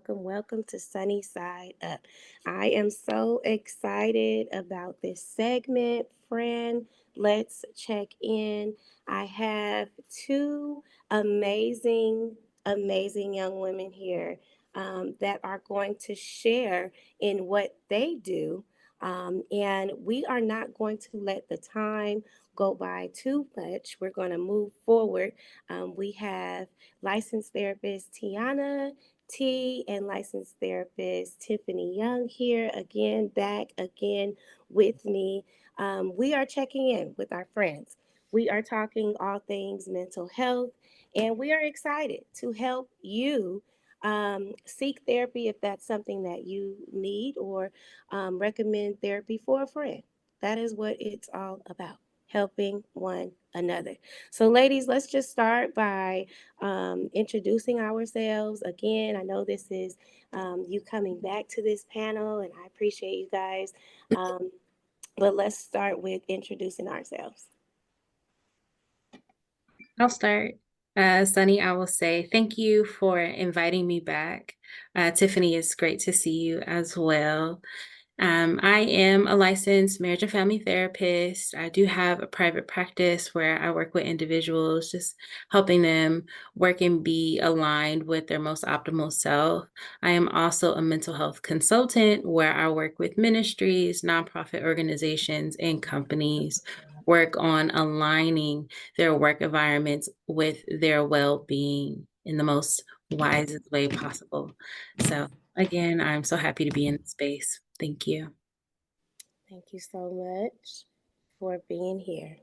welcome to Sunny Side Up. I am so excited about this segment, friend. Let's check in. I have two amazing, amazing young women here that are going to share in what they do. And we are not going to let the time go by too much. We're going to move forward. We have licensed therapist Tiana T and licensed therapist Tiffany Young here again, back again with me. We are checking in with our friends. We are talking all things mental health, and we are excited to help you seek therapy if that's something that you need or recommend therapy for a friend. That is what it's all about, helping one another. So, ladies, let's just start by introducing ourselves. Again, I know this is you coming back to this panel, and I appreciate you guys. Um, but let's start with introducing ourselves. I'll start. Sunny, I will say thank you for inviting me back. Tiffany, it's great to see you as well. I am a licensed marriage and family therapist. I do have a private practice where I work with individuals, just helping them work and be aligned with their most optimal self. I am also a mental health consultant where I work with ministries, nonprofit organizations, and companies, work on aligning their work environments with their well being in the most wisest way possible. So, again, I'm so happy to be in the space. Thank you. Thank you so much for being here.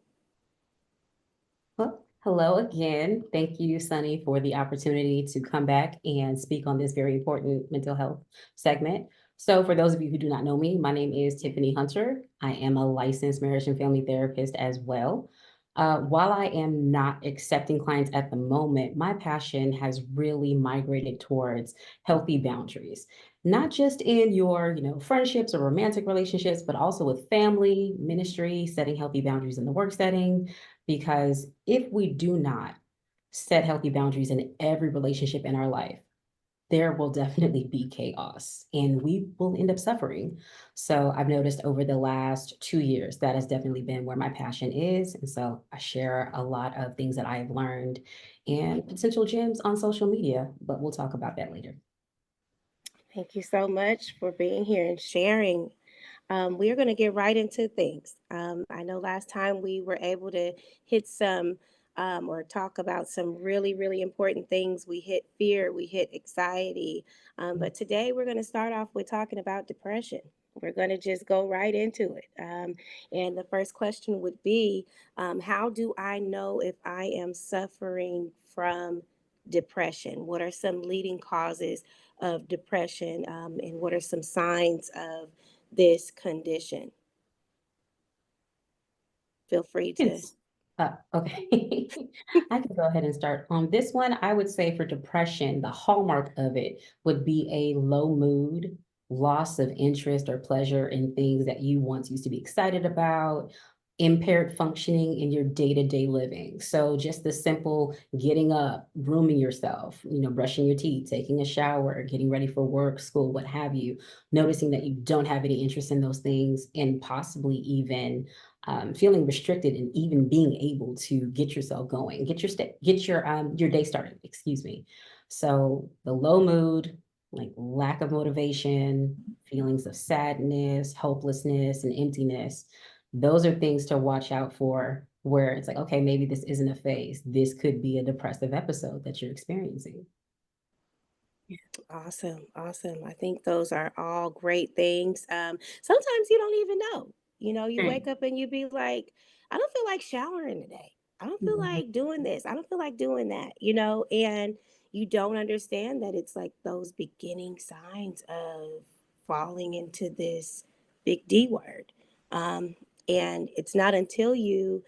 Well, hello again. Thank you, Sunny, for the opportunity to come back and speak on this very important mental health segment. So, for those of you who do not know me, my name is Tiffany Hunter. I am a licensed marriage and family therapist as well. While I am not accepting clients at the moment, my passion has really migrated towards healthy boundaries, not just in your, friendships or romantic relationships, but also with family, ministry, setting healthy boundaries in the work setting, because if we do not set healthy boundaries in every relationship in our life, there will definitely be chaos and we will end up suffering. So I've noticed over the last 2 years that has definitely been where my passion is. And so I share a lot of things that I have learned and potential gems on social media, but we'll talk about that later. Thank you so much for being here and sharing. We are going to get right into things. I know last time we were able to hit some or talk about some really, really important things. We hit fear, we hit anxiety. But today we're going to start off with talking about depression. We're going to just go right into it. And the first question would be how do I know if I am suffering from depression? What are some leading causes of depression? And what are some signs of this condition? Feel free to. Yes. Okay. I can go ahead and start. On this one, I would say for depression, the hallmark of it would be a low mood, loss of interest or pleasure in things that you once used to be excited about, impaired functioning in your day-to-day living. So just the simple getting up, grooming yourself, brushing your teeth, taking a shower, getting ready for work, school, what have you, noticing that you don't have any interest in those things and possibly even feeling restricted and even being able to get yourself going, get your day started. Excuse me. So the low mood, like lack of motivation, feelings of sadness, hopelessness, and emptiness. Those are things to watch out for. Where it's like, okay, maybe this isn't a phase. This could be a depressive episode that you're experiencing. Awesome, awesome. I think those are all great things. Sometimes you don't even know. You Right. wake up and you be like, I don't feel like showering today. I don't feel Mhm. like doing this. I don't feel like doing that, and you don't understand that it's like those beginning signs of falling into this big D word. Um, and it's not until you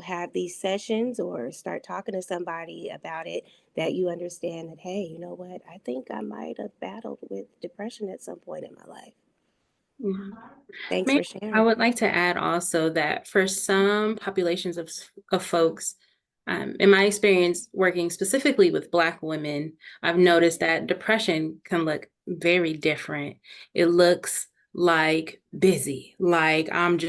have these sessions or start talking to somebody about it that you understand that, hey, you know what? I think I might have battled with depression at some point in my life. Mhm. Thanks Maybe for I sharing. would like to add also that for some populations of folks, In my experience working specifically with Black women, I've noticed that depression can look very different. It looks like busy, like I'm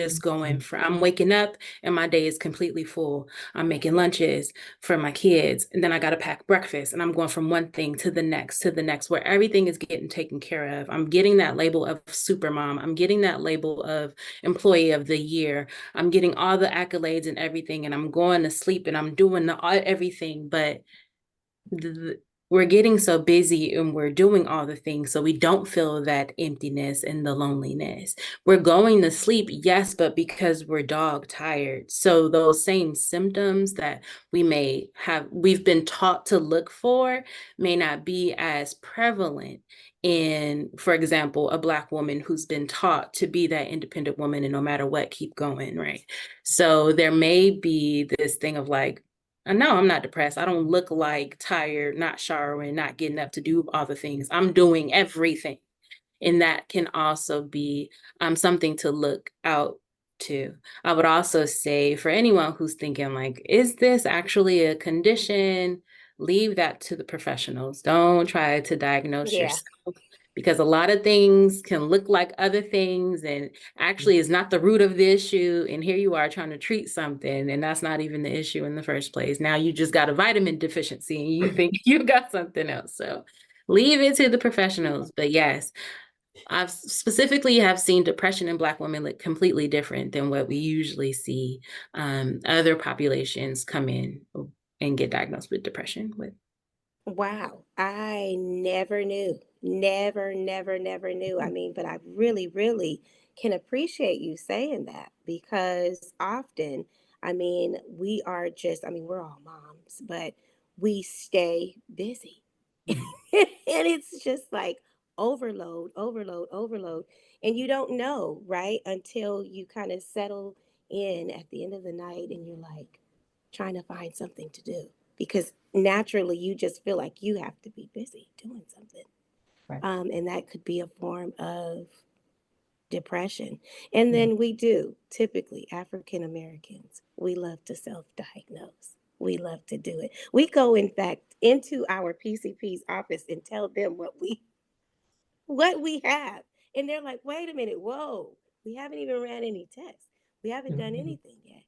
waking up and my day is completely full. I'm making lunches for my kids, and then I got to pack breakfast, and I'm going from one thing to the next, where everything is getting taken care of. I'm getting that label of super mom. I'm getting that label of employee of the year. I'm getting all the accolades and everything, and I'm going to sleep and I'm doing everything, but we're getting so busy and we're doing all the things so we don't feel that emptiness and the loneliness. We're going to sleep, yes, but because we're dog tired. So those same symptoms that we've been taught to look for may not be as prevalent in, for example, a Black woman who's been taught to be that independent woman and no matter what, keep going, right? So there may be this thing of like, no, I'm not depressed. I don't look like tired, not showering, not getting up to do all the things. I'm doing everything. And that can also be something to look out to. I would also say for anyone who's thinking like, is this actually a condition? Leave that to the professionals. Don't try to diagnose Yeah. yourself, because a lot of things can look like other things and actually is not the root of the issue. And here you are trying to treat something, and that's not even the issue in the first place. Now you just got a vitamin deficiency and you think you got something else. So leave it to the professionals. But yes, I've specifically have seen depression in Black women look completely different than what we usually see other populations come in and get diagnosed with depression with. Wow. I never knew. Never knew. I mean, but I really, really can appreciate you saying that because often, I mean, we are just, I mean, we're all moms, but we stay busy. And it's just like overload, overload, overload. And you don't know, right? Until you kind of settle in at the end of the night and you're like trying to find something to do because naturally you just feel like you have to be busy doing something. Right. And that could be a form of depression. And Mhm. then we do, typically, African Americans, we love to self diagnose. We love to do it. We go, in fact, into our PCP's office and tell them what we have. And they're like, wait a minute, whoa, we haven't even ran any tests. We haven't done Mhm. anything yet.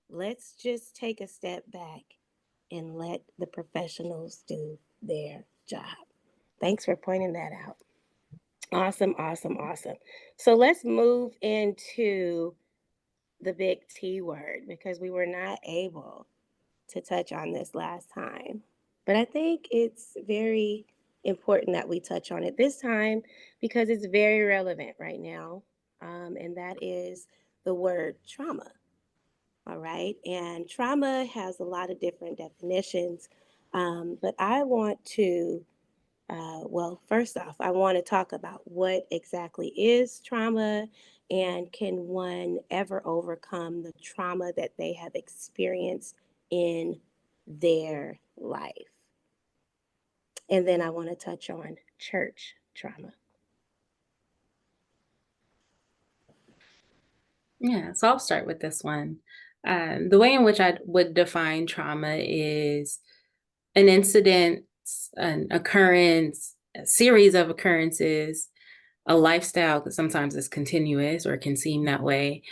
Let's just take a step back and let the professionals do their job. Thanks for pointing that out. Awesome, awesome, awesome. So let's move into the big T word because we were not able to touch on this last time. But I think it's very important that we touch on it this time because it's very relevant right now. And that is the word trauma. All right. And trauma has a lot of different definitions. But I want to, well, first off, I want to talk about what exactly is trauma and can one ever overcome the trauma that they have experienced in their life. And then I want to touch on church trauma. Yeah, so I'll start with this one. The way in which I would define trauma is an incident, an occurrence, a series of occurrences, a lifestyle, because sometimes it's continuous or can seem that way,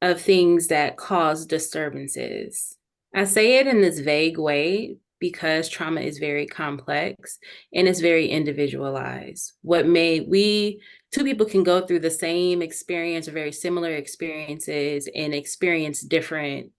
of things that cause disturbances. I say it in this vague way because trauma is very complex and it's very individualized. Two people can go through the same experience or very similar experiences and experience different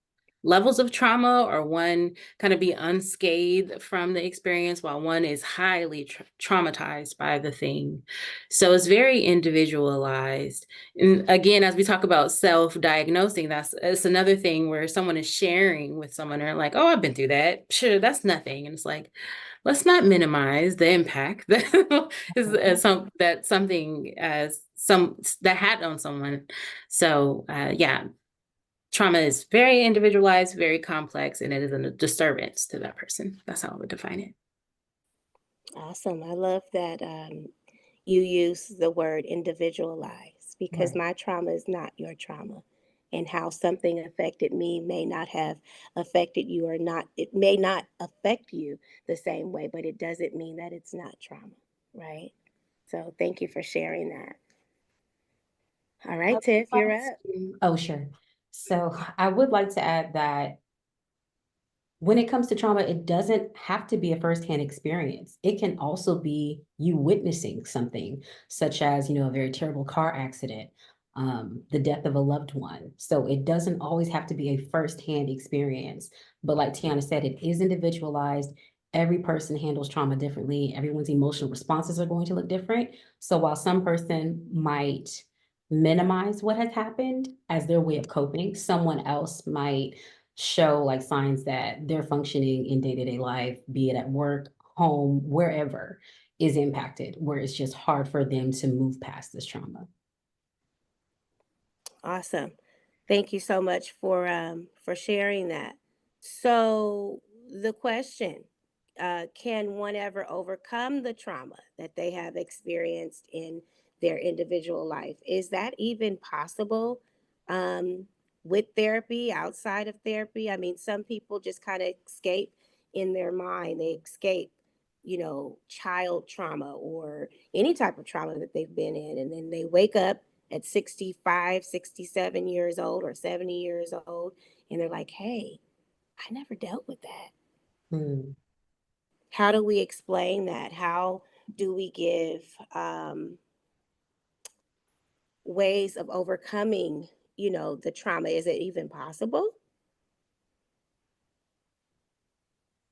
levels of trauma, or one kind of be unscathed from the experience while one is highly traumatized by the thing. So it's very individualized. And again, as we talk about self-diagnosing, it's another thing where someone is sharing with someone and they're like, oh, I've been through that. Sure, that's nothing. And it's like, let's not minimize the impact that something as some that had on someone. So yeah, trauma is very individualized, very complex, and it is a disturbance to that person. That's how I would define it. Awesome. I love that you use the word individualized because Right. my trauma is not your trauma. and how something affected me may not have affected you, or not, it may not affect you the same way, but it doesn't mean that it's not trauma, right? So thank you for sharing that. All I right, would Tiff, you're like up. Oh, sure. So I would like to add that when it comes to trauma, it doesn't have to be a firsthand experience. It can also be you witnessing something, such as, a very terrible car accident, the death of a loved one. So it doesn't always have to be a firsthand experience. But like Tiana said, it is individualized. Every person handles trauma differently. Everyone's emotional responses are going to look different. So while some person might minimize what has happened as their way of coping, someone else might show like signs that they're functioning in day-to-day life, be it at work, home, wherever, is impacted, where it's just hard for them to move past this trauma. Awesome. Thank you so much for sharing that. So the question, can one ever overcome the trauma that they have experienced in their individual life? Is that even possible um, with therapy, outside of therapy? I mean, some people just kind of escape in their mind. They escape, child trauma or any type of trauma that they've been in, and then they wake up at 65, 67 years old or 70 years old, and they're like, hey, I never dealt with that. Hmm. How do we explain that? How do we give ways of overcoming, the trauma? Is it even possible?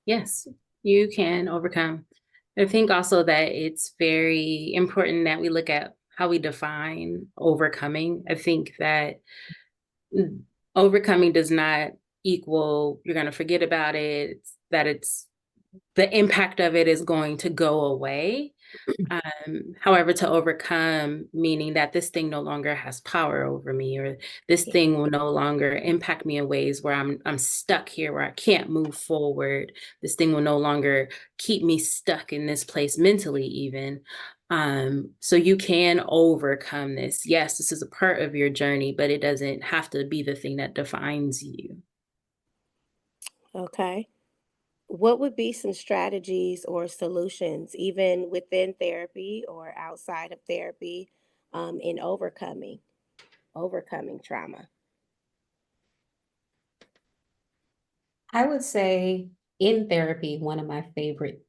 Yes, you can overcome. I think also that it's very important that we look at how we define overcoming. I think that overcoming does not equal you're going to forget about it, that it's the impact of it is going to go away. However, to overcome, meaning that this thing no longer has power over me, or this Yeah. thing will no longer impact me in ways where I'm stuck here, where I can't move forward. This thing will no longer keep me stuck in this place mentally, even. So you can overcome this. Yes, this is a part of your journey, but it doesn't have to be the thing that defines you. Okay. What would be some strategies or solutions, even within therapy or outside of therapy, in overcoming trauma? I would say in therapy, one of my favorite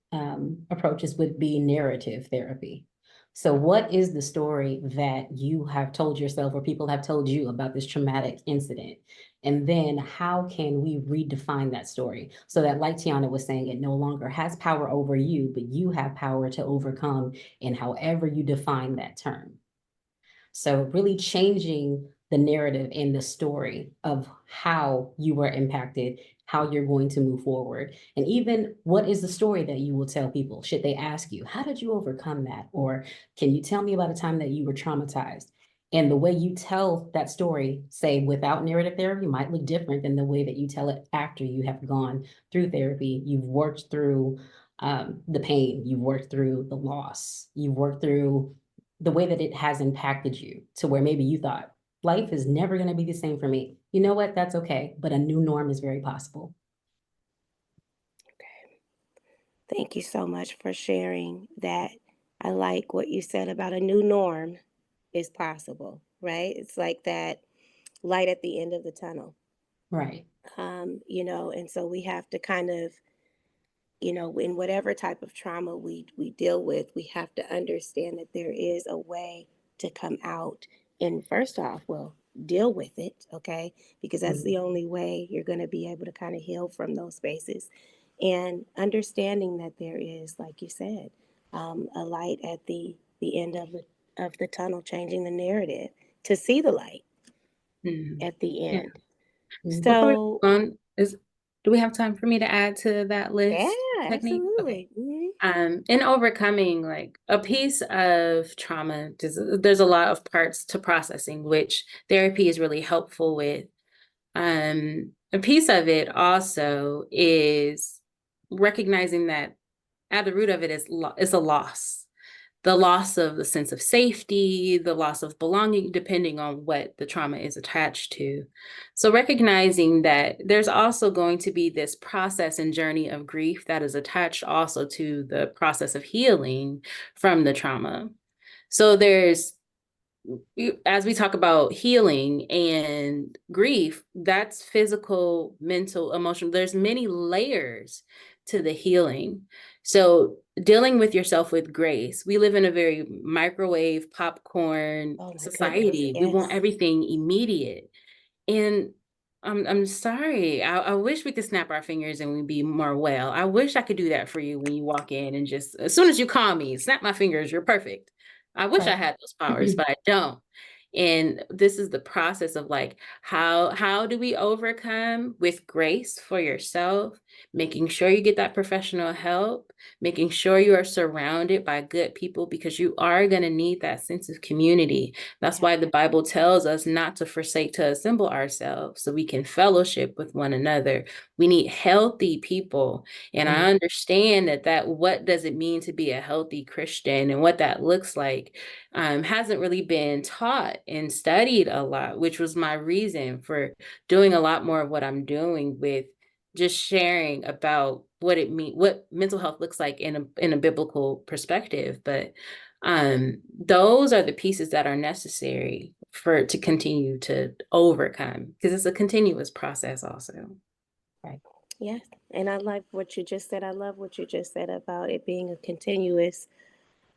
approaches would be narrative therapy. So, what is the story that you have told yourself or people have told you about this traumatic incident? And then, how can we redefine that story so that, like Tiana was saying, it no longer has power over you, but you have power to overcome in however you define that term. So really changing the narrative and the story of how you were impacted, how you're going to move forward, and even what is the story that you will tell people? Should they ask you, how did you overcome that? Or can you tell me about a time that you were traumatized? And the way you tell that story, say without narrative therapy, might look different than the way that you tell it after you have gone through therapy. You've worked through the pain, you've worked through the loss, you've worked through the way that it has impacted you to where maybe you thought life is never going to be the same for me. You know what? That's okay. But a new norm is very possible. Okay. Thank you so much for sharing that. I like what you said about a new norm is possible, right? It's like that light at the end of the tunnel. Right. And so we have to kind of, in whatever type of trauma we deal with, we have to understand that there is a way to come out and, first off, well, deal with it, okay? Because that's the only way you're going to be able to kind of heal from those spaces. And understanding that there is, like you said, a light at the end of the tunnel, changing the narrative to see the light Mhm. at the Yeah. end. Before we So, move on, do we have time for me to add to that yeah, list technique? Okay. absolutely. Mhm. In overcoming like a piece of trauma, there's a lot of parts to processing, which therapy is really helpful with. A piece of it also is recognizing that at the root of it is a loss. the loss of the sense of safety, the loss of belonging, depending on what the trauma is attached to. So recognizing that there's also going to be this process and journey of grief that is attached also to the process of healing from the trauma. So as we talk about healing and grief, that's physical, mental, emotional. There's many layers to the healing. So dealing with yourself with grace. We live in a very microwave popcorn Oh my goodness. society. We want Yes. everything immediate. And I'm sorry. I wish we could snap our fingers and we'd be more well. I wish I could do that for you when you walk in and just as soon as you call me, snap my fingers, you're perfect. I wish I Right. had those powers, but I don't. And this is the process of like how do we overcome with grace for yourself, making sure you get that professional help, making sure you are surrounded by good people because you are going to need that sense of community. That's Yeah. why the Bible tells us not to forsake to assemble ourselves so we can fellowship with one another. We need healthy people. And I understand that what does it mean to be a healthy Christian and what that looks like hasn't really been taught and studied a lot, which was my reason for doing a lot more of what I'm doing with just sharing about what it means, what mental health looks like in a biblical perspective. But those are the pieces that are necessary for to continue to overcome because it's a continuous process also. Right. Yes. And I like what you just said. I love what you just said about it being a continuous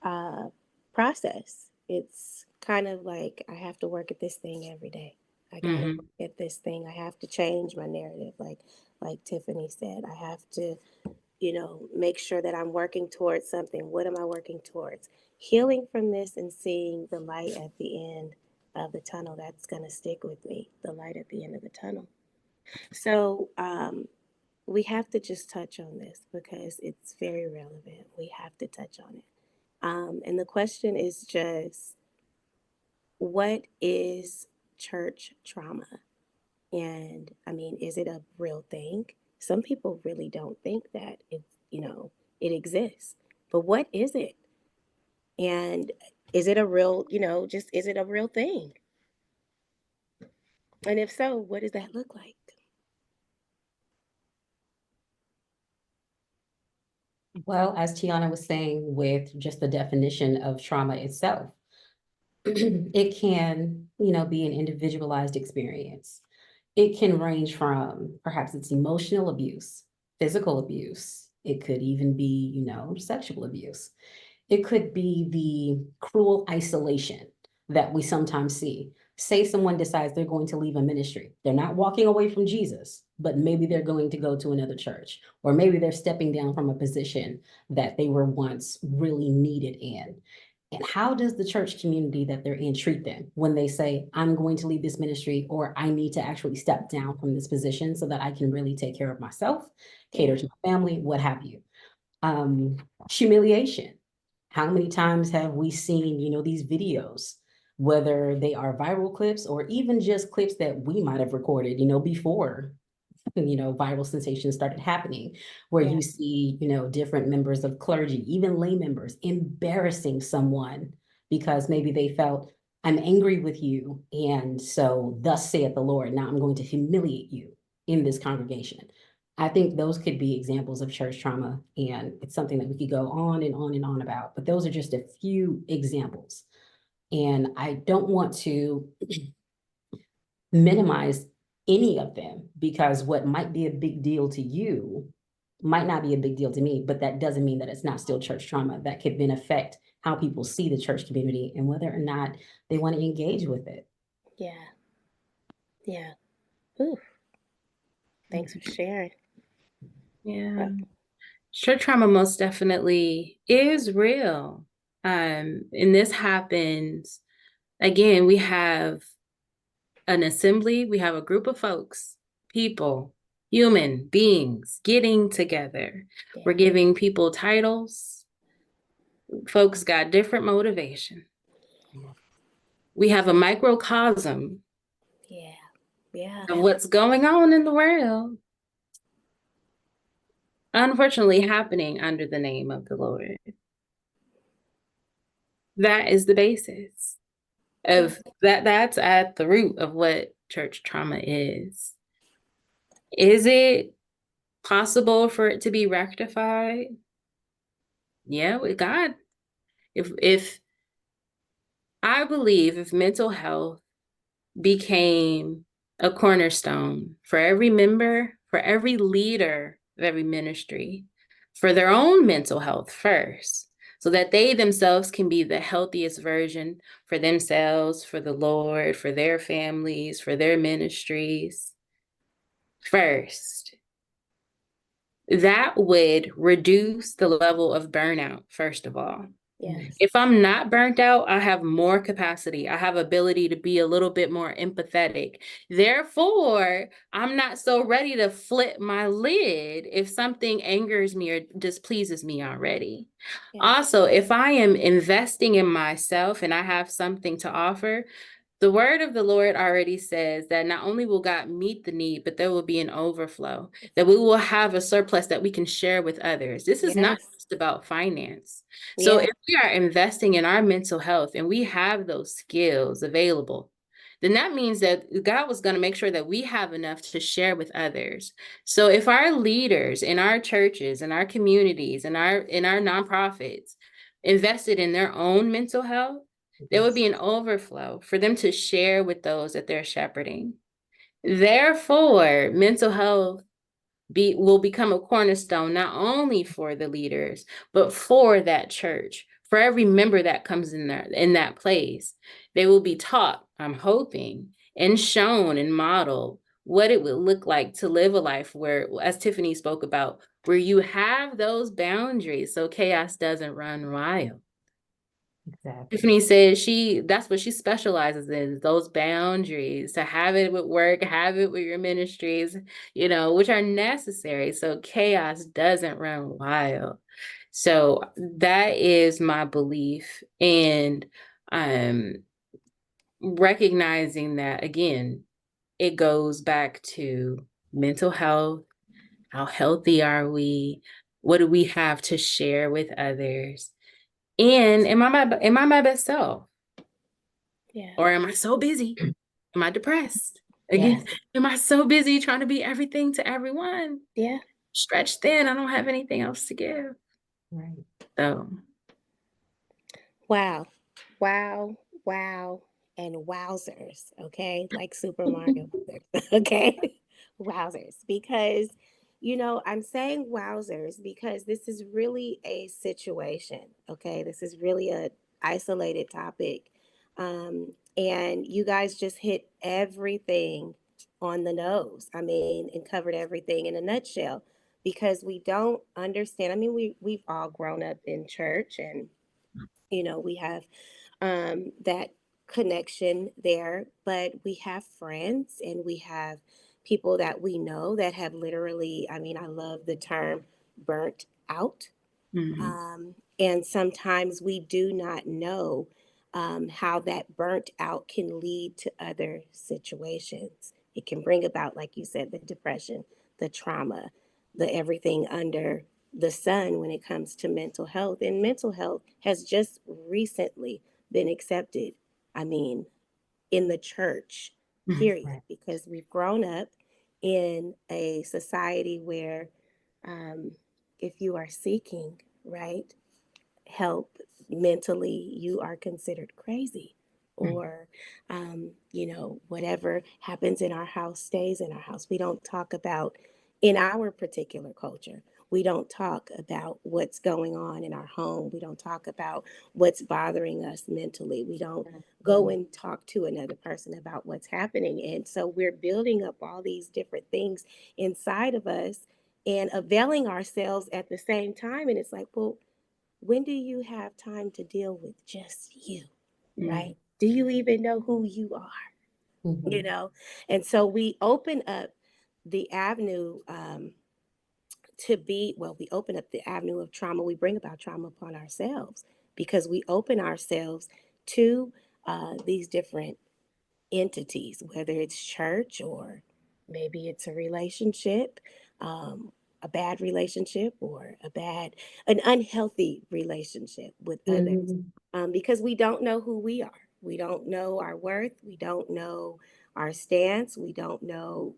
uh, process. It's kind of like I have to work at this thing every day. I got to Mhm. work at this thing. I have to change my narrative, like Tiffany said. I have to, make sure that I'm working towards something. What am I working towards? Healing from this and seeing the light at the end of the tunnel. That's going to stick with me. The light at the end of the tunnel. So we have to just touch on this because it's very relevant. We have to touch on it. And the question is just, what is church trauma? And I mean, is it a real thing? Some people really don't think that it exists. But what is it? And is it a real, just is it a real thing? And if so, what does that look like? Well, as Tiana was saying, with just the definition of trauma itself, it can, be an individualized experience. It can range from perhaps it's emotional abuse, physical abuse. It could even be, sexual abuse. It could be the cruel isolation that we sometimes see. Say someone decides they're going to leave a ministry. They're not walking away from Jesus, but maybe they're going to go to another church, or maybe they're stepping down from a position that they were once really needed in. And how does the church community that they're in treat them when they say, I'm going to leave this ministry, or I need to actually step down from this position so that I can really take care of myself, cater Yeah. to my family, what have you? Humiliation. How many times have we seen, these videos, whether they are viral clips or even just clips that we might have recorded, before, viral sensations started happening, where Yeah. you see, different members of clergy, even lay members, embarrassing someone because maybe they felt, I'm angry with you, and so thus saith the Lord, now I'm going to humiliate you in this congregation. I think those could be examples of church trauma, and it's something that we could go on and on and on about, but those are just a few examples. And I don't want to minimize any of them because what might be a big deal to you might not be a big deal to me, but that doesn't mean that it's not still church trauma that could then affect how people see the church community and whether or not they want to engage with it. Yeah. Yeah. Ooh, thanks for sharing. Yeah. Church trauma most definitely is real. And this happens, again, we have an assembly, we have a group of folks, people, human beings getting together. Yeah. We're giving people titles. Folks got different motivation. We have a microcosm Yeah. Yeah. of what's going on in the world, unfortunately happening under the name of the Lord. That is the basis of that. That's at the root of what church trauma is. Is it possible for it to be rectified? Yeah, with God. If I believe if mental health became a cornerstone for every member, for every leader of every ministry, for their own mental health first, so that they themselves can be the healthiest version for themselves, for the Lord, for their families, for their ministries first. That would reduce the level of burnout, first of all. Yes. If I'm not burnt out, I have more capacity. I have ability to be a little bit more empathetic. Therefore, I'm not so ready to flip my lid if something angers me or displeases me already. Yes. Also, if I am investing in myself and I have something to offer, the word of the Lord already says that not only will God meet the need, but there will be an overflow, that we will have a surplus that we can share with others. This is not Yes. just about finance. So Yeah. if we are investing in our mental health and we have those skills available, then that means that God was going to make sure that we have enough to share with others. So if our leaders in our churches, in our communities, in our nonprofits invested in their own mental health, there would be an overflow for them to share with those that they're shepherding. Therefore, mental health will become a cornerstone not only for the leaders, but for that church, for every member that comes in there in that place. They will be taught, I'm hoping, and shown and modeled what it would look like to live a life where, as Tiffany spoke about, where you have those boundaries so chaos doesn't run wild. Exactly. Tiffany said that's what she specializes in, those boundaries, to have it with work, have it with your ministries, which are necessary so chaos doesn't run wild. So that is my belief. And recognizing that, again, it goes back to mental health. How healthy are we? What do we have to share with others? And am I my best self? Yeah. Or am I so busy? Am I depressed? Again, Yes. am I so busy trying to be everything to everyone? Yeah. Stretched thin, I don't have anything else to give. Right. So, Wow. Wow. Wow. And wowzers. Okay. Like Super Mario Brothers. Okay. Wowzers. Because, I'm saying wowzers because this is really a situation. Okay. This is really a isolated topic. And you guys just hit everything on the nose. I mean, and covered everything in a nutshell because we don't understand. I mean, we've all grown up in church and we have that connection there, but we have friends and we have people that we know that have literally, I mean, I love the term burnt out. mhm. And sometimes we do not know how that burnt out can lead to other situations. It can bring about, like you said, the depression, the trauma, the everything under the sun when it comes to mental health. And mental health has just recently been accepted, I mean, in the church, Mhm. period, Right. because we've grown up in a society where um, if you are seeking, right, help mentally, you are considered crazy. Right. Or, whatever happens in our house stays in our house. We don't talk about, in our particular culture, we don't talk about what's going on in our home. We don't talk about what's bothering us mentally. We don't go and talk to another person about what's happening. And so we're building up all these different things inside of us and availing ourselves at the same time. And it's like, well, when do you have time to deal with just you, Mhm. right? Do you even know who you are? You Mhm. know? And so we open up the avenue we open up the avenue of trauma. We bring about trauma upon ourselves because we open ourselves to these different entities, whether it's church or maybe it's a relationship, um, a bad relationship or an unhealthy relationship with others, Mhm. because we don't know who we are. We don't know our worth. We don't know our stance. We don't know,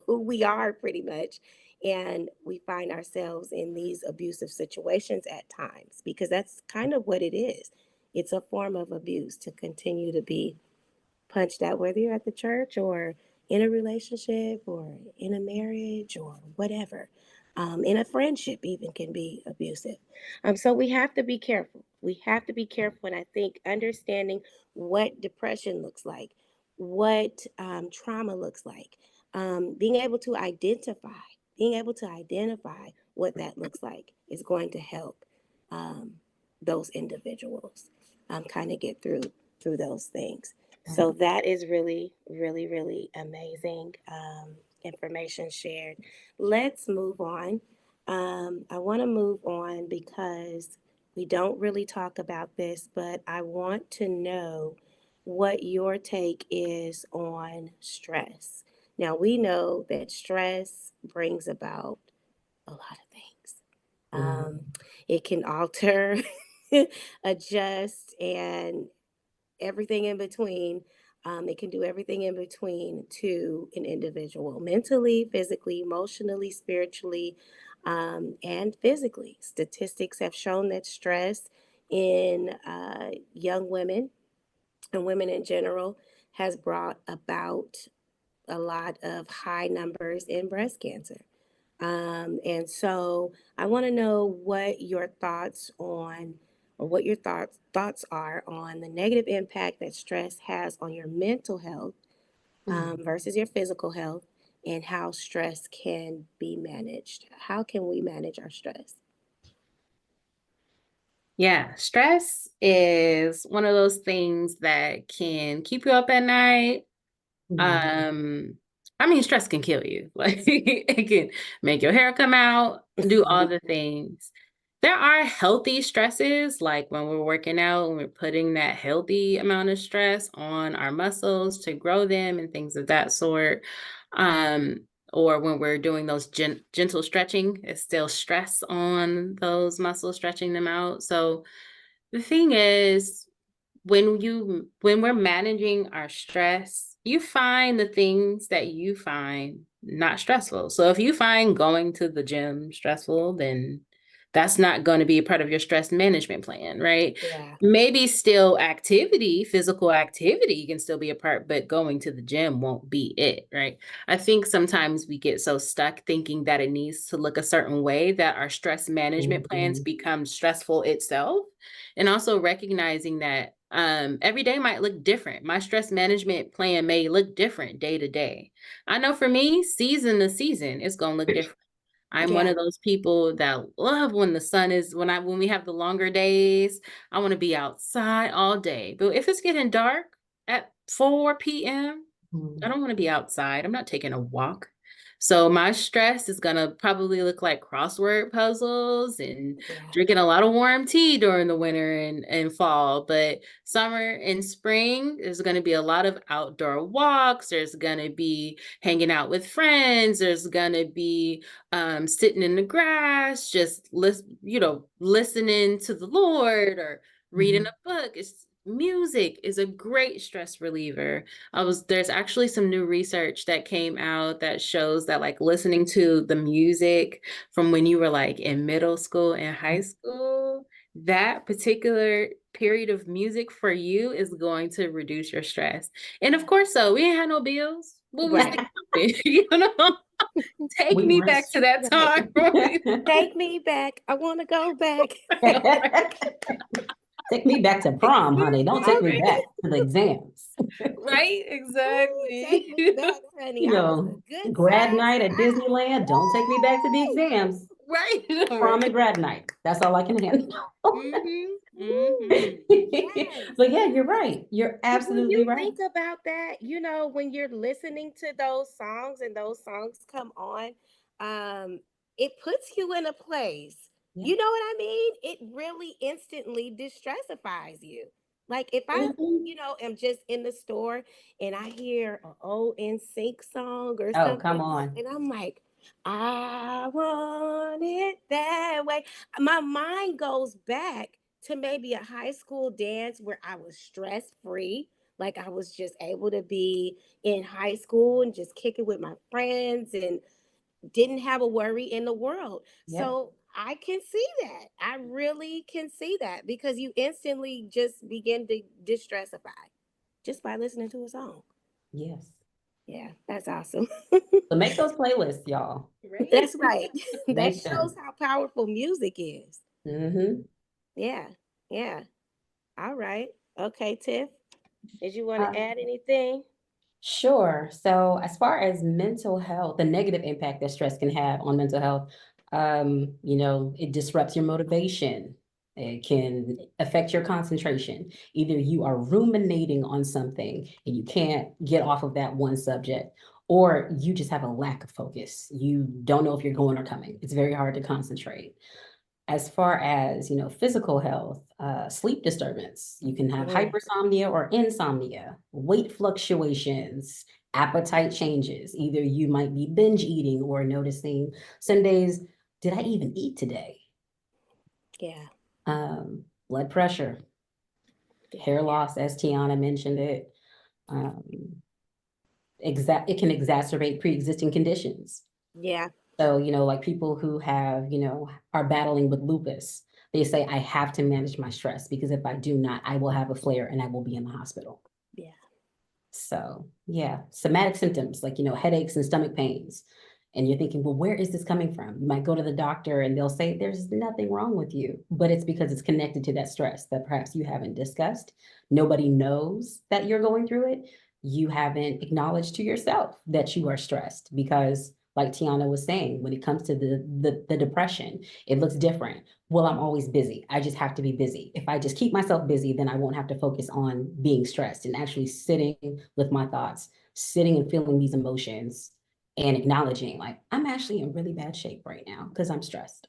who we are pretty much. And we find ourselves in these abusive situations at times because that's kind of what it is. It's a form of abuse to continue to be punched out, whether you're at the church or in a relationship or in a marriage or whatever. In a friendship, even can be abusive. So we have to be careful. We have to be careful. And I think understanding what depression looks like, what trauma looks like, being able to identify what that looks like is going to help um, those individuals kind of get through those things. So that is really, really, really amazing information shared. Let's move on. I want to move on because we don't really talk about this, but I want to know what your take is on stress. Now, we know that stress brings about a lot of things. Um, Mhm. it can alter, adjust, and everything in between. It can do everything in between to an individual, mentally, physically, emotionally, spiritually, and physically. Statistics have shown that stress in young women and women in general has brought about a lot of high numbers in breast cancer. And so I want to know what your thoughts on, or what your thoughts are on the negative impact that stress has on your mental health versus your physical health, and how stress can be managed. How can we manage our stress? Yeah, stress is one of those things that can keep you up at night. Mhm. Um, I mean, stress can kill you. Like it can make your hair come out, do all the things. There are healthy stresses, like when we're working out and we're putting that healthy amount of stress on our muscles to grow them and things of that sort. Um, or when we're doing those gentle stretching, it's still stress on those muscles, stretching them out. So the thing is, when we're managing our stress, you find the things that you find not stressful. So if you find going to the gym stressful, then that's not going to be a part of your stress management plan, right? Yeah. Maybe still activity, physical activity can still be a part, but going to the gym won't be it, right? I think sometimes we get so stuck thinking that it needs to look a certain way that our stress management plans Mhm. become stressful itself. And also recognizing that every day might look different. My stress management plan may look different day to day. I know for me, season to season, it's gonna look different. I'm one Yeah. of those people that love when the sun is when we have the longer days. I want to be outside all day. But if it's getting dark at 4 p.m., I Mhm. don't want to be outside. I'm not taking a walk. So my stress is going to probably look like crossword puzzles and Yeah. drinking a lot of warm tea during the winter and fall. But summer and spring, there's going to be a lot of outdoor walks. There's going to be hanging out with friends. There's going to be sitting in the grass, just listening to the Lord or reading Mhm. a book. It's music is a great stress reliever. There's actually some new research that came out that shows that like listening to the music from when you were like in middle school and high school, that particular period of music for you is going to reduce your stress. And of course, so we ain't had no bills. What was Right. the you know? Take We me were back to that Right. time. Take me back. I want to go back. Take me back to prom, honey. Don't take me Right. back to the exams. Right, Ooh, take exactly. me back, honey. You I was a know, good grad size night at five. Disneyland. Don't take me back to the Woo! exams. Right, Prom and right. grad night. That's all I can handle. Mhm, Woo! mhm. Yes, But yeah, you're yes. right. You're But when absolutely you right. think about that, when you're listening to those songs and those songs come on, um, it puts you in a place. Yeah. You know what I mean? It really instantly distressifies you. Like if I, Mhm. am just in the store and I hear an old NSYNC song or Oh, come something, on. and I'm like, I want it that way. My mind goes back to maybe a high school dance where I was stress free. Like I was just able to be in high school and just kick it with my friends and didn't have a worry in the world. Yeah. So I can see that. I really can see that because you instantly just begin to distressify just by listening to a song. Yes. Yeah, that's awesome. So make those playlists, y'all. Right? That's right. That Make shows them. how powerful music is. Hmm. Yeah, yeah. All right. Okay, Tiff, did you want to Um, add anything? Sure. So as far as mental health, the negative impact that stress can have on mental health, it disrupts your motivation. It can affect your concentration. Either you are ruminating on something and you can't get off of that one subject, or you just have a lack of focus. You don't know if you're going or coming. It's very hard to concentrate. As far as, physical health, sleep disturbance, you can have Mm, hypersomnia or insomnia, weight fluctuations, appetite changes. Either you might be binge eating or noticing some days, did I even eat today? yeah, Blood pressure, hair loss, as Tiana mentioned it. Um, it can exacerbate pre-existing conditions. yeah, So, like people who have, are battling with lupus, they say, I have to manage my stress because if I do not, I will have a flare and I will be in the hospital. yeah. So, yeah, somatic symptoms like, headaches and stomach pains. And you're thinking, well, where is this coming from? You might go to the doctor and they'll say, there's nothing wrong with you, but it's because it's connected to that stress that perhaps you haven't discussed. Nobody knows that you're going through it. You haven't acknowledged to yourself that you are stressed because, like Tiana was saying, when it comes to the depression, it looks different. Well, I'm always busy. I just have to be busy. If I just keep myself busy, then I won't have to focus on being stressed and actually sitting with my thoughts, sitting and feeling these emotions and acknowledging like I'm actually in really bad shape right now because I'm stressed.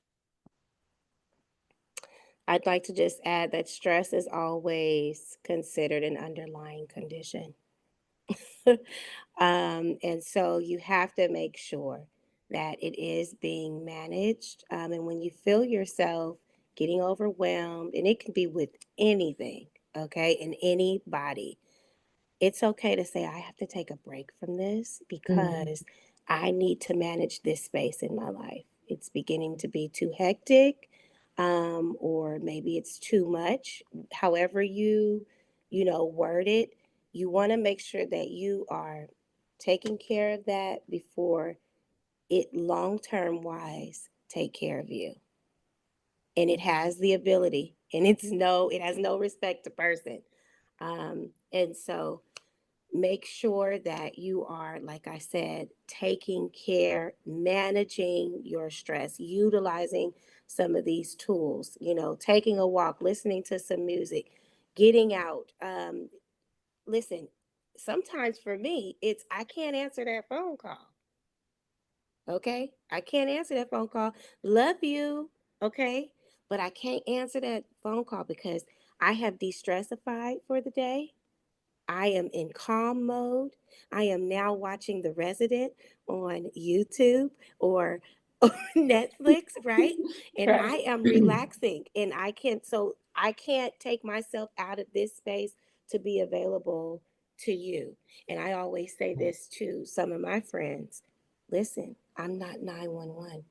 I'd like to just add that stress is always considered an underlying condition. And so you have to make sure that it is being managed. And when you feel yourself getting overwhelmed, and it can be with anything, okay, in any body, it's okay to say, I have to take a break from this Mhm. because I need to manage this space in my life. It's beginning to be too hectic, or maybe it's too much. However word it, you want to make sure that you are taking care of that before it long term wise take care of you. And it has the ability, and it has no respect to person. And so make sure that you are, like I said, taking care, managing your stress, utilizing some of these tools, taking a walk, listening to some music, getting out. Listen, sometimes for me, it's I can't answer that phone call. Okay. I can't answer that phone call. Love you. Okay. But I can't answer that phone call because I have de stressified for the day. I am in calm mode. I am now watching The Resident on YouTube or, or Netflix, right? And Right. I am relaxing and I can't take myself out of this space to be available to you. And I always say this to some of my friends. Listen, I'm not 911.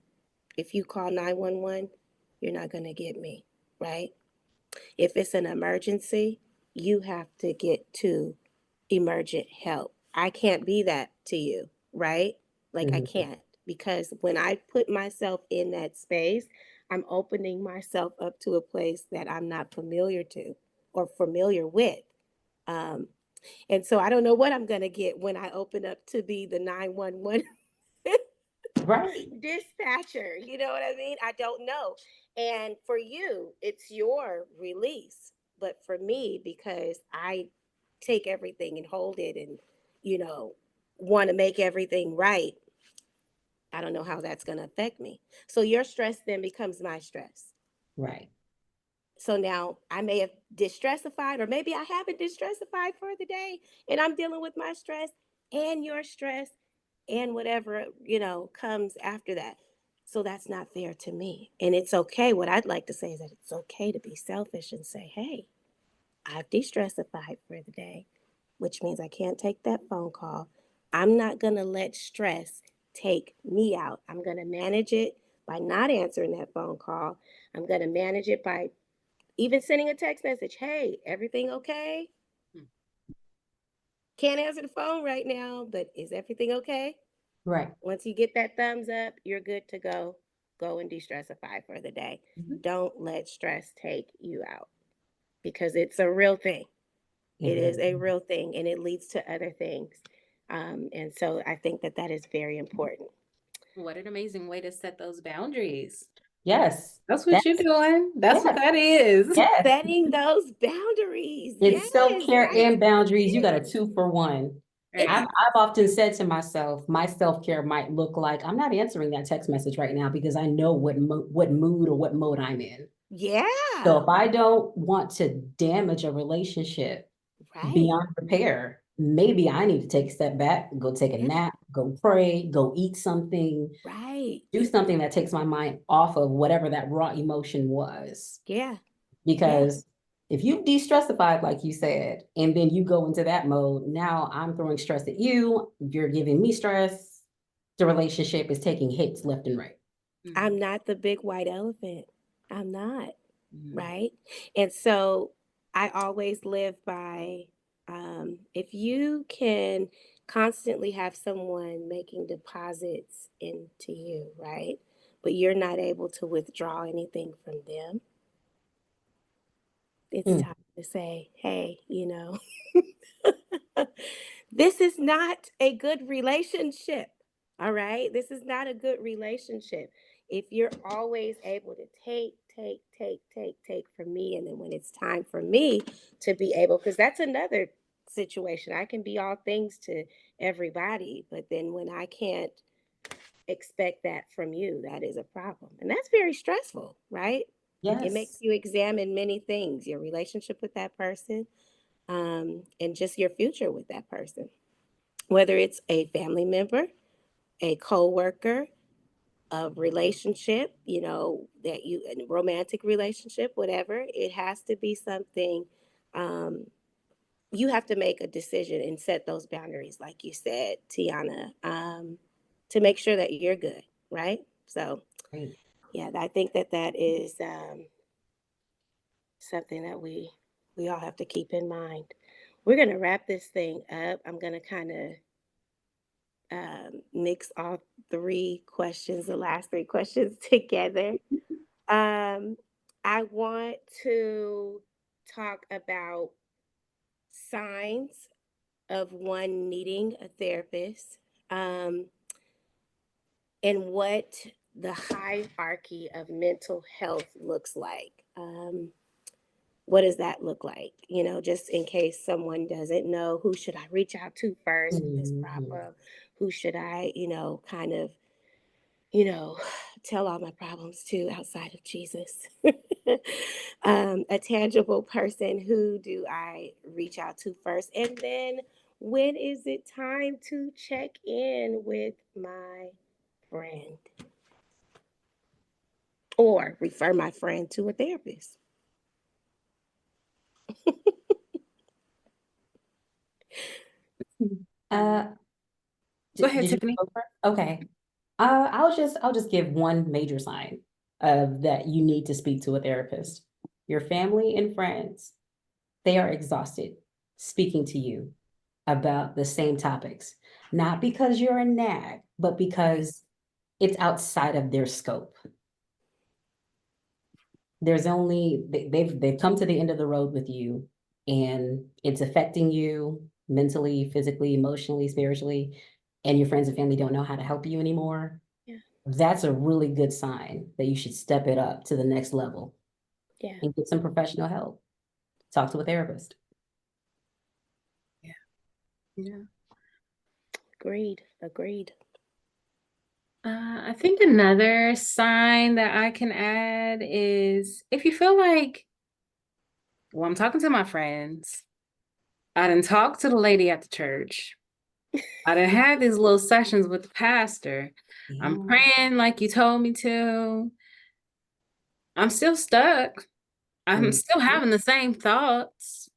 If you call 911, you're not going to get me, right? If it's an emergency, you have to get to emergent help. I can't be that to you, right? Like I Mhm. can't because when I put myself in that space, I'm opening myself up to a place that I'm not familiar to or familiar with. Um, and so I don't know what I'm going to get when I open up to be the 911 Right. dispatcher. You know what I mean? I don't know. And for you, it's your release. But for me, because I take everything and hold it and, you know, want to make everything right, I don't know how that's going to affect me. So your stress then becomes my stress. Right. So now I may have distressified, or maybe I haven't distressified for the day, and I'm dealing with my stress and your stress. and whatever, comes after that. So that's not fair to me. And it's okay. What I'd like to say is that it's okay to be selfish and say, hey, I've de-stressified for the day, which means I can't take that phone call. I'm not going to let stress take me out. I'm going to manage it by not answering that phone call. I'm going to manage it by even sending a text message. Hey, everything okay? Can't answer the phone right now, but is everything okay? Right. Once you get that thumbs up, you're good to go. Go and de-stressify for the day. Mhm. Don't let stress take you out because it's a real thing. It is a real thing and it leads to other things. And so I think that that is very important. What an amazing way to set those boundaries. Yes. That's what you're That's, doing. That's what yes, that is. yes. Setting those boundaries. It's Yes, self-care that's and boundaries. You got a it. 2-for-1. It's I've often said to myself, my self-care might look like I'm not answering that text message right now because I know what mood or what mode I'm in. So yeah, if I don't want to damage a relationship right, beyond repair, maybe I need to take a step back, go take a yeah, nap, go pray, go eat something, right, do something that takes my mind off of whatever that raw emotion was. yeah, yeah, Because if you de-stressified, like you said, and then you go into that mode, now I'm throwing stress at you, you're giving me stress, the relationship is taking hits left and right. I'm not the big white elephant. I'm not, Mhm. right? And so I always live by if you can constantly have someone making deposits into you, right? But you're not able to withdraw anything from them, it's Mm, time to say, hey, this is not a good relationship. All right. This is not a good relationship. If you're always able to take from me, and then when it's time for me to be able, because that's another situation. I can be all things to everybody, but then when I can't expect that from you, that is a problem. And that's very stressful, right? It makes yes. you examine many things, your relationship with that person, and just your future with that person, whether it's a family member, a coworker, a relationship, that a romantic relationship, whatever. It has to be something. Um, you have to make a decision and set those boundaries, like you said, Tiana, to make sure that you're good, right? So, Great. yeah, I think that that is something that we all have to keep in mind. We're gonna wrap this thing up. I'm gonna kind of mix all the last three questions together. Um, I want to talk about signs of one needing a therapist, um, and what the hierarchy of mental health looks like. What does that look like? Just in case someone doesn't know, who should I reach out to first with this Mhm. problem? Who should I, kind of, you know, tell all my problems to outside of Jesus? A tangible person, who do I reach out to first? And then when is it time to check in with my friend or refer my friend to a therapist? Uh, Go ahead, did you Tiffany. go first? Okay. I'll just give one major sign of that you need to speak to a therapist. Your family and friends, they are exhausted speaking to you about the same topics, not because you're a nag, but because it's outside of their scope. They've come to the end of the road with you, and it's affecting you mentally, physically, emotionally, spiritually, and your friends and family don't know how to help you anymore. Yeah, That's a really good sign that you should step it up to the next level yeah, and get some professional help. Talk to a therapist. Yeah. Yeah. agreed, agreed. I think another sign that I can add is if you feel like, well, I'm talking to my friends, I didn't talk to the lady at the church, I done had these little sessions with the pastor. I'm Yeah. praying like you told me to. I'm still stuck. I'm still Mhm. having the same thoughts.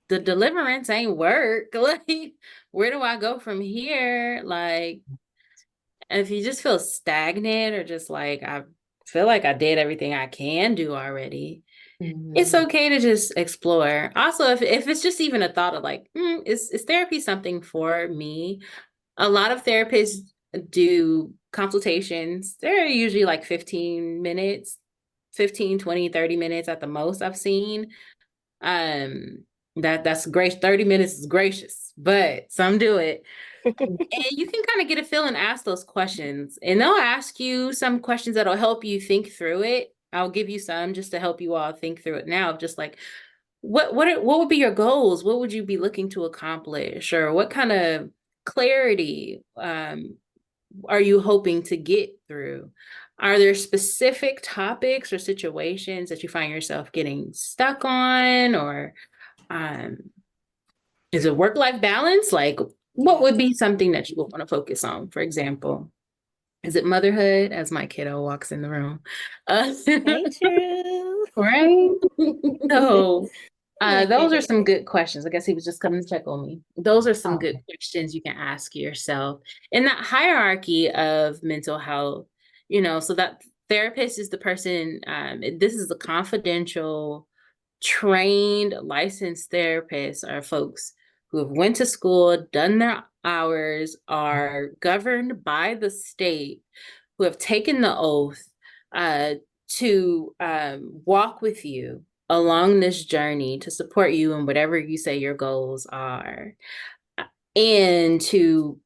The deliverance ain't work. Like, where do I go from here? Like, if you just feel stagnant or just like, I feel like I did everything I can do already, it's Mhm. okay to just explore. Also, if it's just even a thought of like, is therapy something for me? A lot of therapists do consultations. They're usually like 15 minutes, 15, 20, 30 minutes at the most I've seen. That's great. 30 minutes is gracious, but some do it. And you can kind of get a feel and ask those questions. And they'll ask you some questions that'll help you think through it. I'll give you some just to help you all think through it now. Just like what would be your goals? What would you be looking to accomplish? Or what kind of clarity are you hoping to get through? Are there specific topics or situations that you find yourself getting stuck on? Or um, is it work-life balance? Like, what Yeah. would be something that you would want to focus on, for example? Is it motherhood as my kiddo walks in the room? Hey, True. Right? So, those are Right. some good questions. I guess he was just coming to check on me. Those are some good Okay. questions you can ask yourself in that hierarchy of mental health, so that therapist is the person, this is a confidential, trained, licensed therapist are folks who have went to school, done their hours, are governed by the state, who have taken the oath uh, to walk with you along this journey to support you in whatever you say your goals are, and to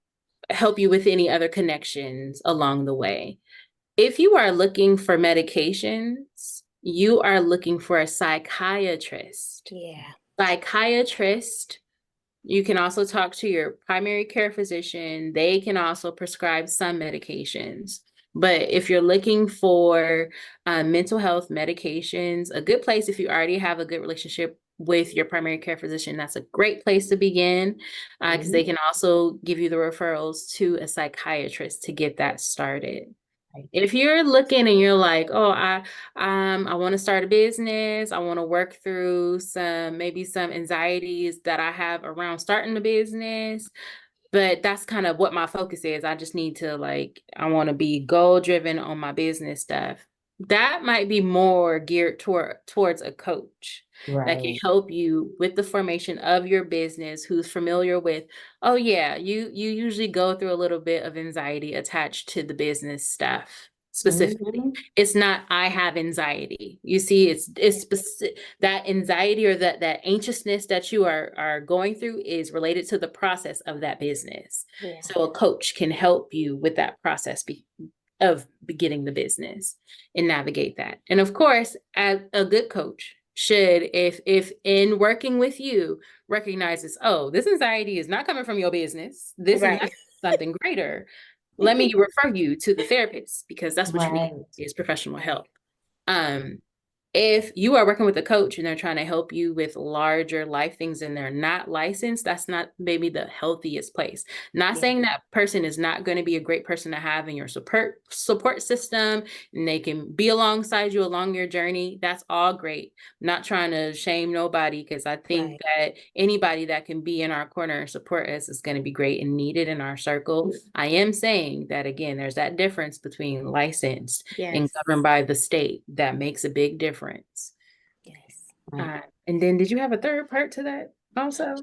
help you with any other connections along the way. If you are looking for medications, you are looking for a psychiatrist. Yeah. Psychiatrist, you can also talk to your primary care physician. They can also prescribe some medications. But if you're looking for mental health medications, a good place, if you already have a good relationship with your primary care physician, that's a great place to begin, because they Mhm. can also give you the referrals to a psychiatrist to get that started. Right. If you're looking and you're like, oh, I want to start a business, I want to work through maybe some anxieties that I have around starting the business, but that's kind of what my focus is. I just need to I want to be goal driven on my business stuff. That might be more geared towards a coach that can Right. help you with the formation of your business, who's familiar with, oh yeah, you usually go through a little bit of anxiety attached to the business stuff specifically. Mhm. It's not I have anxiety. You see, it's specific, that anxiety or that anxiousness that you are going through is related to the process of that business. Yeah. So a coach can help you with that process of beginning the business and navigate that. And of course, as a good coach should, if in working with you, recognizes, oh, this anxiety is not coming from your business. This is Right. something greater. Let me refer you to the therapist because that's what you need Right. is professional help. Um, if you are working with a coach and they're trying to help you with larger life things and they're not licensed, that's not maybe the healthiest place. Not Yeah. saying that person is not going to be a great person to have in your support system and they can be alongside you along your journey. That's all great. Not trying to shame nobody, because I think Right. that anybody that can be in our corner and support us is going to be great and needed in our circle. I am saying that again, there's that difference between licensed and Yes. governed by the state that makes a big difference. Yes. Right. And then did you have a third part to that also?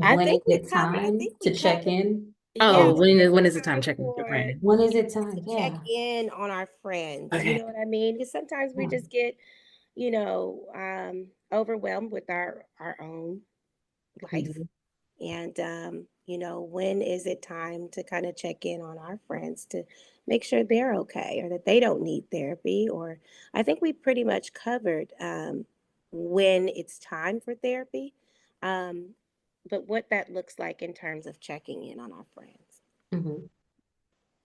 I When is think we it covered. I time think we to check covered. in? Yeah. Oh, Oh, when is the time Time checking with your for friend? when is it us to time? check Yeah. in on our friends. You Okay. know what I mean? Because sometimes we Yeah. just get, overwhelmed with our own life. Mhm. And when is it time to kind of check in on our friends to make sure they're okay or that they don't need therapy? Or I think we pretty much covered when it's time for therapy, um, but what that looks like in terms of checking in on our friends. Mhm.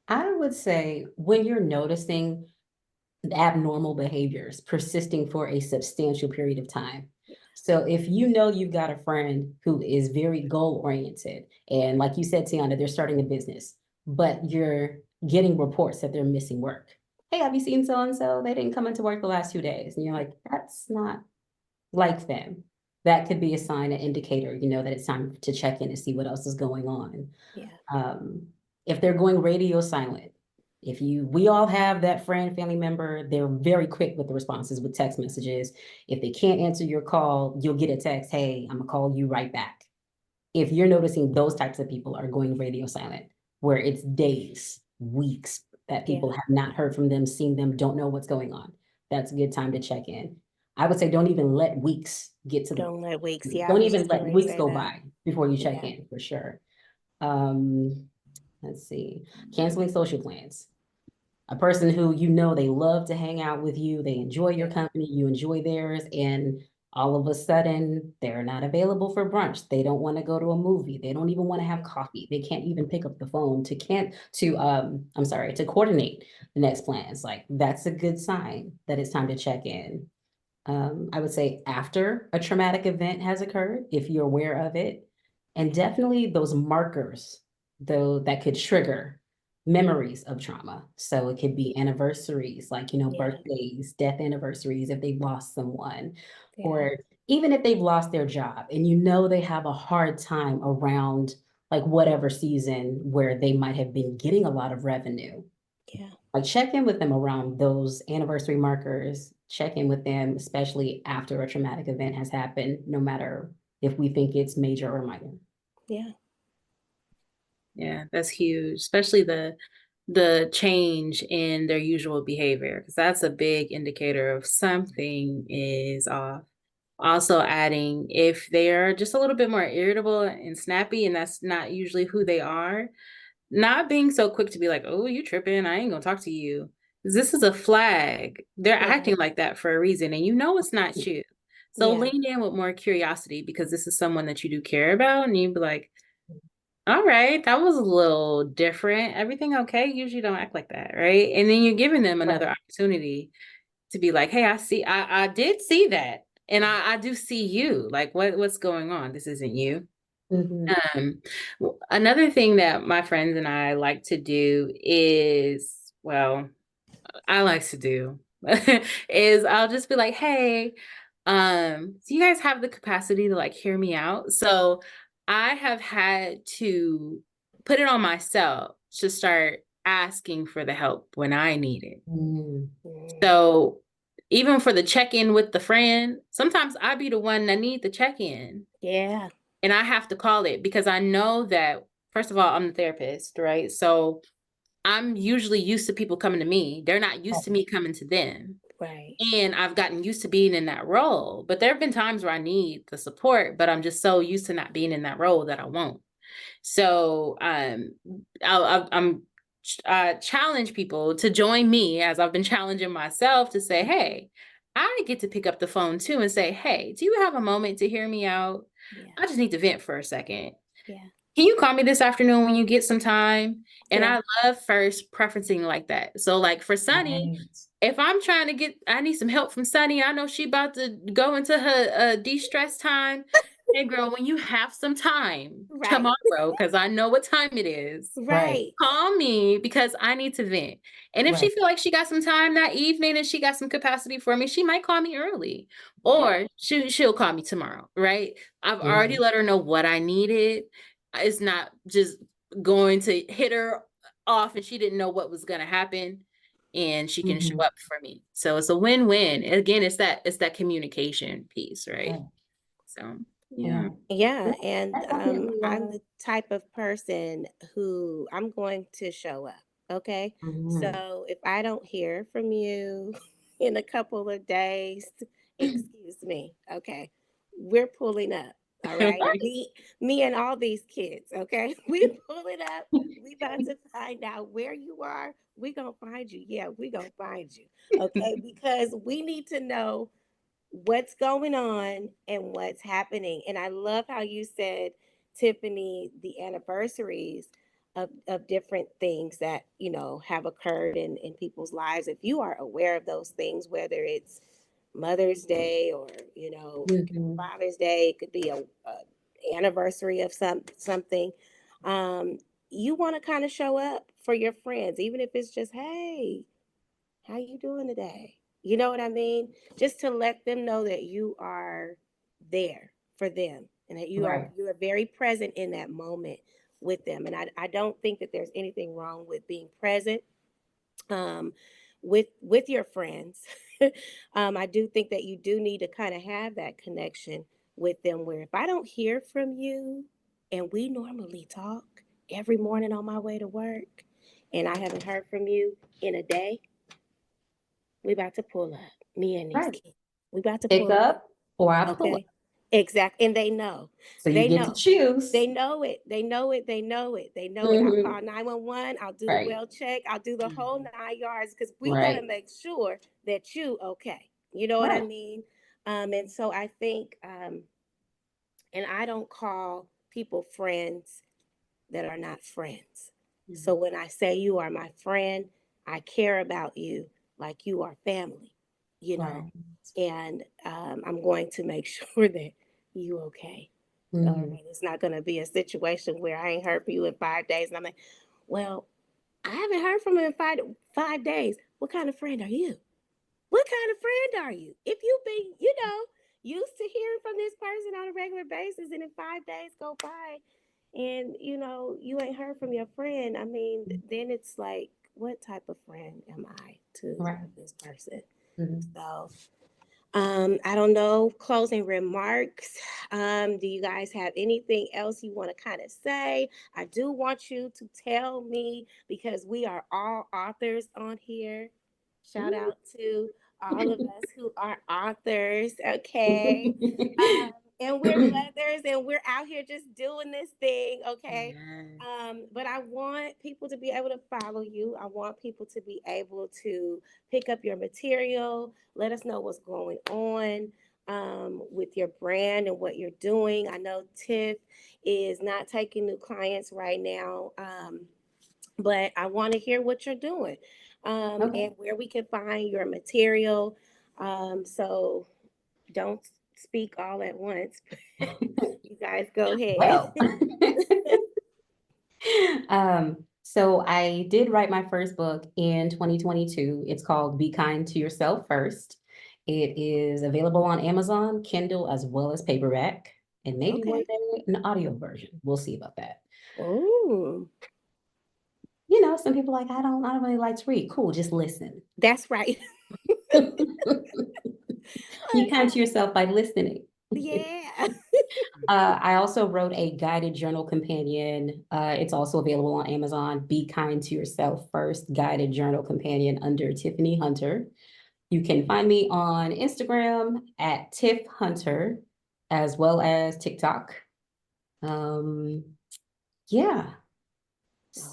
I would say when you're noticing abnormal behaviors persisting for a substantial period of time. So if you know you've got a friend who is very goal oriented, and like you said, Tiana, they're starting a business, but you're getting reports that they're missing work. Hey, have you seen so and so? They didn't come into work the last 2 days. And you're like, that's not like them. That could be a sign, an indicator, that it's time to check in and see what else is going on. Yeah. If they're going radio silent, we all have that friend, family member, they're very quick with the responses with text messages. If they can't answer your call, you'll get a text, hey, I'm gonna call you right back. If you're noticing those types of people are going radio silent, where it's days, weeks that people have not heard from them, seen them, don't know what's going on, that's a good time to check in. I would say don't even let weeks get to Don't let weeks. Yeah, I don't was even just let going to weeks say go that. by before you check Yeah. in, for sure. Let's see, canceling social plans. A person who they love to hang out with you, they enjoy your company, you enjoy theirs, and all of a sudden they're not available for brunch. They don't want to go to a movie. They don't even want to have coffee. They can't even pick up the phone to coordinate the next plans. Like, that's a good sign that it's time to check in. I would say after a traumatic event has occurred, if you're aware of it, and definitely those markers, though, that could trigger memories of trauma. So it could be anniversaries, like, birthdays, death anniversaries, if they've lost someone, or even if they've lost their job and they have a hard time around like whatever season where they might have been getting a lot of revenue. Yeah. Like, check in with them around those anniversary markers, check in with them, especially after a traumatic event has happened, no matter if we think it's major or minor. Yeah. Yeah, that's huge, especially the change in their usual behavior, because that's a big indicator of something is off. Also adding, if they're just a little bit more irritable and snappy, and that's not usually who they are, not being so quick to be like, oh, you tripping, I ain't gonna talk to you. This is a flag. They're acting like that for a reason, and it's not you. So lean in with more curiosity, because this is someone that you do care about, and you'd be like, all right, that was a little different. Everything okay? Usually don't act like that, right? And then you're giving them another opportunity to be like, hey, I did see that. And I do see you. Like, what's going on? This isn't you. Another thing that my friends and I like to do is, is I'll just be like, hey, do you guys have the capacity to like hear me out? So I have had to put it on myself to start asking for the help when I need it. So even for the check-in with the friend, sometimes I be the one that need the check-in. Yeah. And I have to call it, because I know that, first of all, I'm the therapist, right? So I'm usually used to people coming to me. They're not used to me coming to them. Right. And I've gotten used to being in that role. But there have been times where I need the support, but I'm just so used to not being in that role that I won't. So I'm challenge people to join me, as I've been challenging myself, to say, hey, I get to pick up the phone too and say, hey, do you have a moment to hear me out? Yeah. I just need to vent for a second. Yeah. Can you call me this afternoon when you get some time? And Yeah. I love first preferencing like that. So like for Sunny, if I'm trying to I need some help from Sunny, I know she about to go into her de-stress time. Hey girl, when you have some time tomorrow, because I know what time it is, Right. call me, because I need to vent. And if she feel like she got some time that evening and she got some capacity for me, she might call me early, or she'll call me tomorrow, right? I've already let her know what I needed. It's not just going to hit her off and she didn't know what was going to happen, and she can show up for me. So it's a win-win. Again, it's that communication piece, right? So yeah. Yeah. And Definitely, I'm the type of person who I'm going to show up. Okay. So if I don't hear from you in a couple of days, excuse me. Okay. We're pulling up. All right. Me and all these kids. Okay. We pulling up. We about to find out where you are. We gonna find you. Yeah, we gonna find you. Okay. Because we need to know what's going on and what's happening. And I love how you said, Tiffany, the anniversaries of different things that, have occurred in people's lives. If you are aware of those things, whether it's Mother's Day or, Mhm. Father's Day. It could be a anniversary of something. Um, you want to kind of show up for your friends, even if it's just, hey, how you doing today? You know what I mean? Just to let them know that you are there for them and that Right. you are very present in that moment with them. And I don't think that there's anything wrong with being present um, with your friends. I do think that you do need to kind of have that connection with them. Where if I don't hear from you, and we normally talk every morning on my way to work, and I haven't heard from you in a day, we about to pull up. Me and these Right. kids, we about to Pick pull up. up or I pull up. Okay, exactly, and they know. So you They get to know. choose. They know it. They know it. They know it. They know it. I'll Mhm. call 911. I'll do the Right. well check. I'll do the whole Mhm. 9 yards because we got to Right. make sure that you okay. You know what I Right. mean? And so I think, and I don't call people friends that are not friends. So Mhm. when I say you are my friend, I care about you like you are family, you know, Right. and I'm going to make sure that you okay. All Mhm. right. It's not going to be a situation where I ain't heard from you in 5 days. And I'm like, well, I haven't heard from you in 5 days. What kind of friend are you? What kind of friend are you? If you've been, used to hearing from this person on a regular basis and in 5 days go by and, you ain't heard from your friend, I mean, then it's like, what type of friend am I to Right. this person? Mhm. So, I don't know, closing remarks. Do you guys have anything else you want to kind of say? I do want you to tell me because we are all authors on here. Shout Ooh. out to all of us who are authors, okay? And we're mothers and we're out here just doing this thing, okay? Yes. But I want people to be able to follow you. I want people to be able to pick up your material. Let us know what's going on with your brand and what you're doing. I know Tiff is not taking new clients right now, but I want to hear what you're doing Okay. and where we can find your material. So don't speak all at once. You guys go ahead. Well, so I did write my first book in 2022. It's called Be Kind to Yourself First. It is available on Amazon, Kindle, as well as paperback, and maybe one Okay. day an audio version. We'll see about that. Oh, Some people are like, I don't really like to read. Cool, just listen. that's right. Be kind to yourself by listening. Yeah. I also wrote a guided journal companion. It's also available on Amazon. Be Kind to Yourself First guided journal companion under Tiffany Hunter. You can find me on Instagram at Tiff Hunter, as well as TikTok. Um, yeah.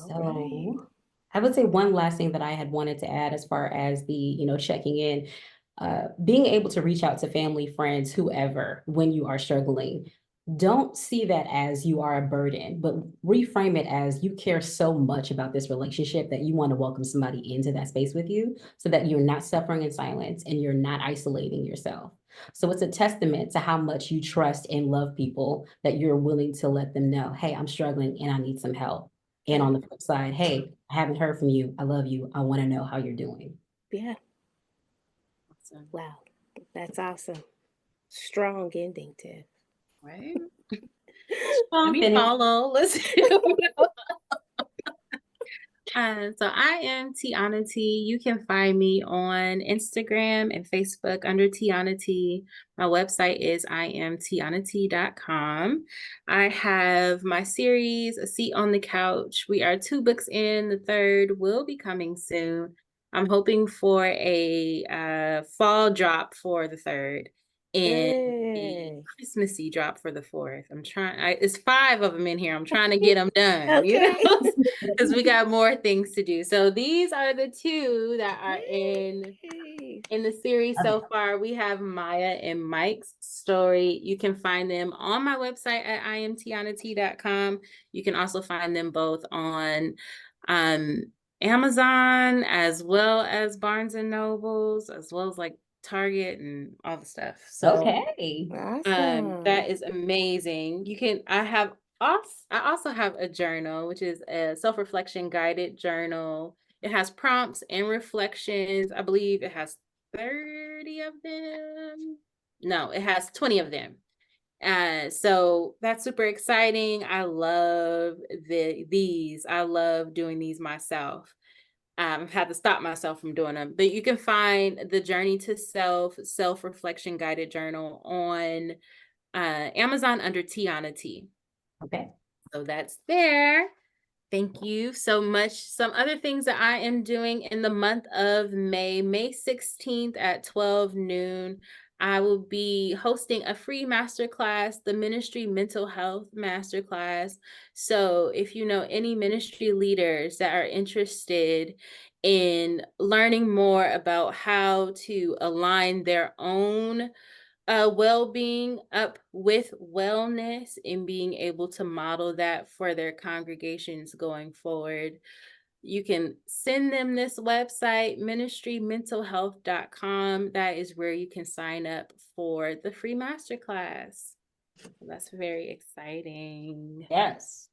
All right. So I would say one last thing that I had wanted to add as far as the, checking in, being able to reach out to family, friends, whoever, when you are struggling. Don't see that as you are a burden, but reframe it as you care so much about this relationship that you want to welcome somebody into that space with you so that you're not suffering in silence and you're not isolating yourself. So it's a testament to how much you trust and love people that you're willing to let them know, hey, I'm struggling and I need some help. And Yeah. on the flip side, hey, I haven't heard from you. I love you. I want to know how you're doing. Yeah. Awesome. Wow. That's awesome. Strong ending, Tiff. Right? Let me Finish. follow. Let's so I am Tiana T. You can find me on Instagram and Facebook under Tiana T. My website is imtianat.com. I have my series, A Seat on the Couch. We are 2 books in. The third will be coming soon. I'm hoping for a fall drop for the third and a Hey. Christmassy drop for the fourth. It's 5 of them in here. I'm trying to get them done, Okay. because we got more things to do. So these are the 2 that are Hey. in the series Love so it. far. We have Maya and Mike's story. You can find them on my website at imtianat.com. You can also find them both on Amazon as well as Barnes and Nobles, as well as like Target and all the stuff. So Okay. Awesome. that is amazing. I also have a journal, which is a self-reflection guided journal. It has prompts and reflections. I believe it has 30 of them. No, it has 20 of them. So that's super exciting. I love these. I love doing these myself. I've had to stop myself from doing them, but you can find the Journey to Self-Reflection Guided Journal on Amazon under Tiana T. Okay. So that's there. Thank you so much. Some other things that I am doing in the month of May, May 16th at 12 noon, I will be hosting a free masterclass, the Ministry Mental Health Masterclass. So if you know any ministry leaders that are interested in learning more about how to align their own well-being up with wellness and being able to model that for their congregations going forward, you can send them this website, ministrymentalhealth.com. That is where you can sign up for the free masterclass. That's very exciting. Yes.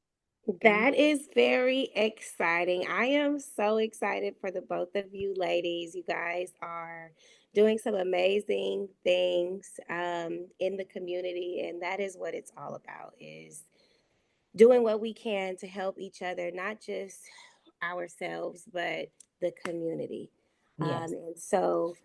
That is very exciting. I am so excited for the both of you ladies. You guys are doing some amazing things in the community, and that is what it's all about, is doing what we can to help each other, not just ourselves, but the community. Yes. And so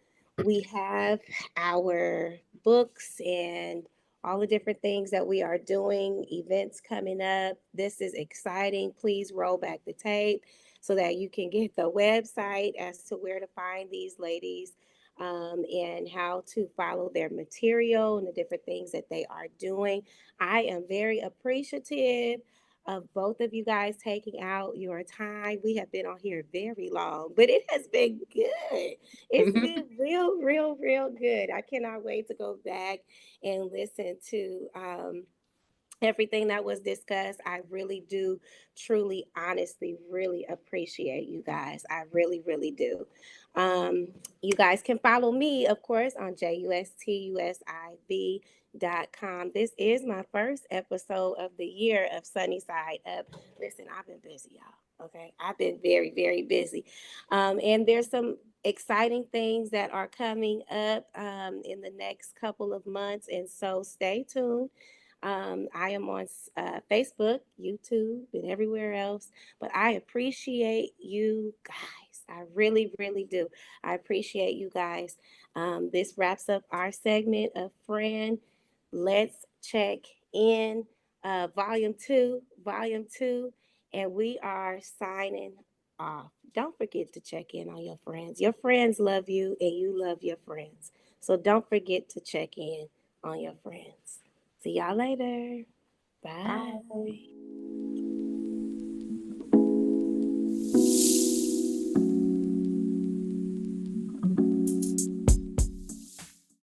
we have our books and all the different things that we are doing, events coming up. This is exciting. Please roll back the tape so that you can get the website as to where to find these ladies, and how to follow their material and the different things that they are doing. I am very appreciative of both of you guys taking out your time. We have been on here very long, but it has been good. It's been real, real, real good. I cannot wait to go back and listen to everything that was discussed. I really do, truly, honestly, really appreciate you guys. I really, really do. You guys can follow me, of course, on JUSTUSIV.com. This is my first episode of the year of Sunny Side Up. Listen, I've been busy, y'all. Okay, I've been very, very busy. And there's some exciting things that are coming up in the next couple of months. And so stay tuned. I am on Facebook, YouTube, and everywhere else. But I appreciate you guys. I really, really do. I appreciate you guys. This wraps up our segment of Friend. Let's check in. Volume two, and we are signing off. Don't forget to check in on your friends. Your friends love you, and you love your friends. So don't forget to check in on your friends. See y'all later. Bye. Bye.